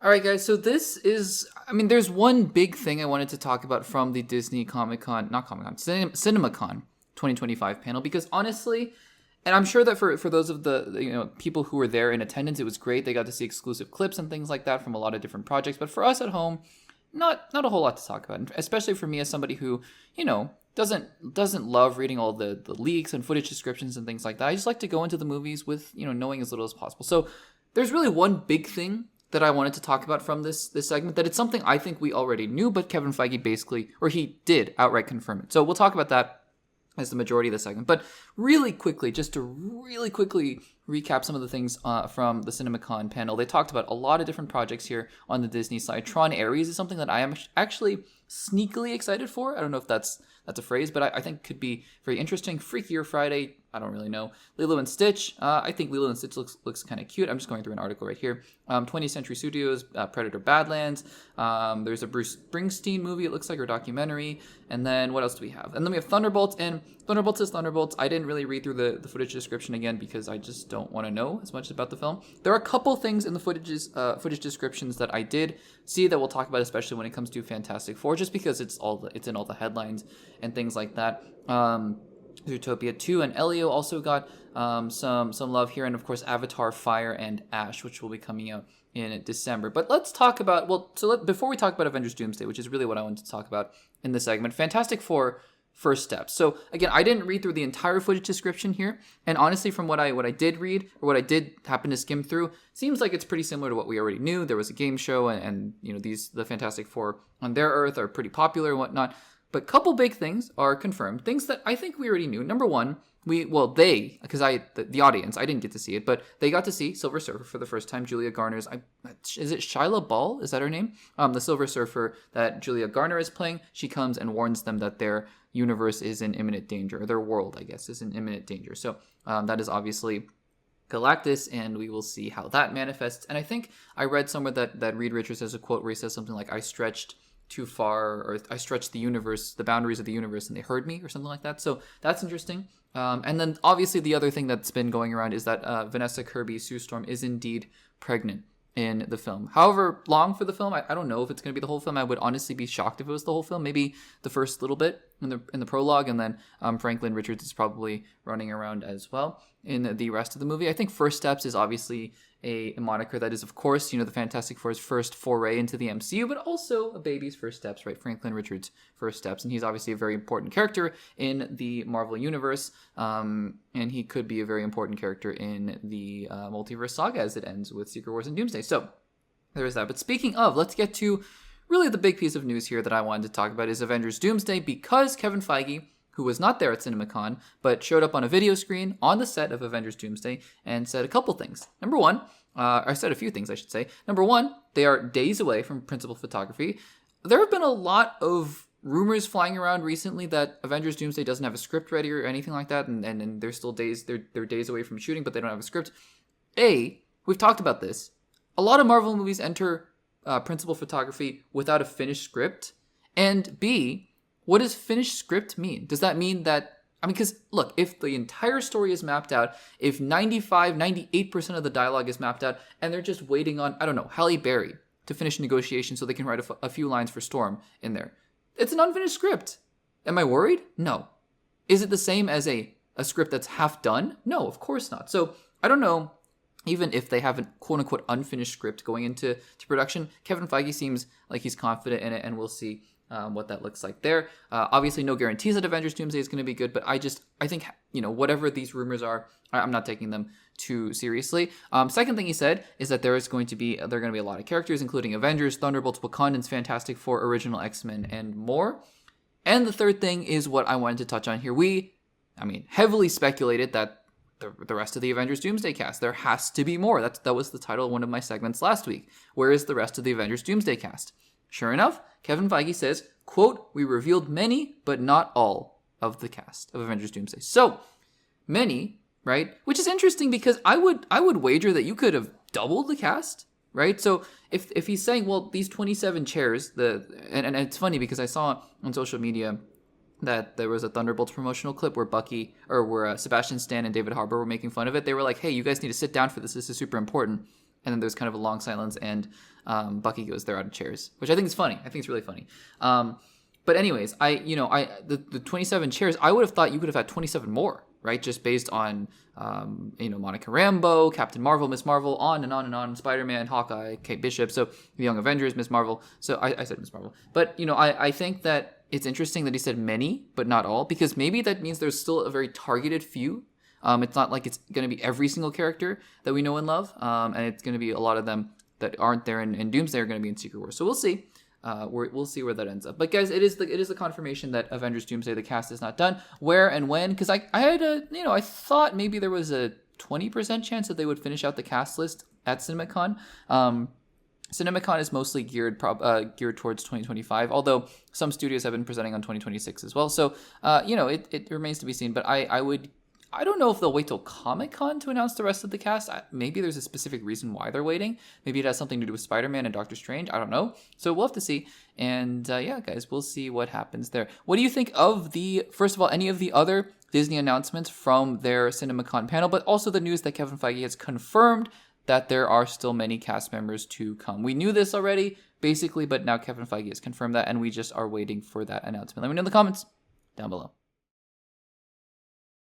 All right, guys. So this is, there's one big thing I wanted to talk about from the Disney CinemaCon 2025 panel, because honestly, and I'm sure that for those of the people who were there in attendance, it was great. They got to see exclusive clips and things like that from a lot of different projects. But for us at home, not a whole lot to talk about, especially for me as somebody who, doesn't love reading all the leaks and footage descriptions and things like that. I just like to go into the movies with, knowing as little as possible. So there's really one big thing that I wanted to talk about from this segment, that it's something I think we already knew, but Kevin Feige he did outright confirm it. So we'll talk about that as the majority of the segment. But really quickly, just to really quickly recap some of the things from the CinemaCon panel, they talked about a lot of different projects here on the Disney side. Tron Ares is something that I am actually sneakily excited for. I don't know if that's a phrase, but I think could be very interesting. Freakier Friday, I don't really know. Lilo and Stitch, I think Lilo and Stitch looks kind of cute. I'm just going through an article right here. 20th Century Studios, Predator Badlands. There's a Bruce Springsteen movie, it looks like, or documentary. And then what else do we have? And then we have Thunderbolts, and Thunderbolts is Thunderbolts. I didn't really read through the footage description again because I just don't want to know as much about the film. There are a couple things in the footage descriptions that I did see that we'll talk about, especially when it comes to Fantastic Four, just because it's in all the headlines and things like that. Zootopia 2 and Elio also got some love here, and of course Avatar Fire and Ash, which will be coming out in December. But let's talk about, before we talk about Avengers Doomsday, which is really what I wanted to talk about in this segment, Fantastic Four First Steps. So again, I didn't read through the entire footage description here, and honestly, from what I did read, or what I did happen to skim through, seems like it's pretty similar to what we already knew. There was a game show, and the Fantastic Four on their Earth are pretty popular and whatnot. But a couple big things are confirmed, things that I think we already knew. Number one, the audience, I didn't get to see it, but they got to see Silver Surfer for the first time. Julia Garner's, is it Shyla Ball? Is that her name? The Silver Surfer that Julia Garner is playing. She comes and warns them that their universe is in imminent danger, or their world, I guess, is in imminent danger. So that is obviously Galactus, and we will see how that manifests. And I think I read somewhere that Reed Richards has a quote where he says something like, I stretched too far, or I stretched the boundaries of the universe, and they heard me, or something like that. So that's interesting. And then obviously the other thing that's been going around is that Vanessa Kirby, Sue Storm, is indeed pregnant in the film. However long for the film, I don't know if it's going to be the whole film. I would honestly be shocked if it was the whole film. Maybe the first little bit in the prologue, and then Franklin Richards is probably running around as well in the rest of the movie. I think First Steps is obviously a moniker that is, of course, the Fantastic Four's first foray into the MCU, but also a baby's first steps, right? Franklin Richards' first steps. And he's obviously a very important character in the Marvel Universe, and he could be a very important character in the multiverse saga as it ends with Secret Wars and Doomsday. So there is that. But speaking of, let's get to really the big piece of news here that I wanted to talk about is Avengers Doomsday, because Kevin Feige, who was not there at CinemaCon, but showed up on a video screen on the set of Avengers Doomsday and said a couple things. Number one, I said a few things, I should say. Number one, they are days away from principal photography. There have been a lot of rumors flying around recently that Avengers Doomsday doesn't have a script ready or anything like that, and they're still days away from shooting, but they don't have a script. We've talked about this. A lot of Marvel movies enter principal photography without a finished script. And B, what does finished script mean? Does that mean that, because look, if the entire story is mapped out, if 98% of the dialogue is mapped out, and they're just waiting on, Halle Berry to finish negotiations so they can write a few lines for Storm in there, it's an unfinished script. Am I worried? No. Is it the same as a script that's half done? No, of course not. So I don't know, even if they have a quote-unquote unfinished script going into production, Kevin Feige seems like he's confident in it, and we'll see what that looks like there. Obviously, no guarantees that Avengers Doomsday is going to be good, but I think, whatever these rumors are, I'm not taking them too seriously. Second thing he said is that there are going to be a lot of characters, including Avengers, Thunderbolts, Wakandans, Fantastic Four, original X-Men, and more. And the third thing is what I wanted to touch on here. We heavily speculated that the rest of the Avengers Doomsday cast, there has to be more. That was the title of one of my segments last week. Where is the rest of the Avengers Doomsday cast? Sure enough, Kevin Feige says, quote, "We revealed many, but not all of the cast of Avengers Doomsday." So, many, right? Which is interesting because I would wager that you could have doubled the cast, right? So, if he's saying, well, these 27 chairs, and it's funny because I saw on social media that there was a Thunderbolts promotional clip where Sebastian Stan and David Harbour were making fun of it. They were like, hey, you guys need to sit down for this. This is super important. and then there's kind of a long silence, and Bucky goes, "They're out of chairs," which I think is funny. I think it's really funny. But anyways, the 27 chairs, I would have thought you could have had 27 more, right? Just based on, Monica Rambeau, Captain Marvel, Miss Marvel, on and on and on, Spider-Man, Hawkeye, Kate Bishop, so the Young Avengers, Miss Marvel. So I said Miss Marvel. But, I think that it's interesting that he said many, but not all, because maybe that means there's still a very targeted few. It's not like it's going to be every single character that we know and love, and it's going to be a lot of them that aren't there in Doomsday are going to be in Secret Wars. So we'll see. We'll see where that ends up. But guys, it is the confirmation that Avengers Doomsday, the cast is not done. Where and when? Because I had I thought maybe there was a 20% chance that they would finish out the cast list at Cinemacon. Cinemacon is mostly geared towards 2025, although some studios have been presenting on 2026 as well. So it remains to be seen. But I don't know if they'll wait till Comic-Con to announce the rest of the cast. Maybe there's a specific reason why they're waiting. Maybe it has something to do with Spider-Man and Doctor Strange. I don't know. So we'll have to see. And guys, we'll see what happens there. What do you think of first of all, any of the other Disney announcements from their Cinemacon panel, but also the news that Kevin Feige has confirmed that there are still many cast members to come? We knew this already, basically, but now Kevin Feige has confirmed that, and we just are waiting for that announcement. Let me know in the comments down below.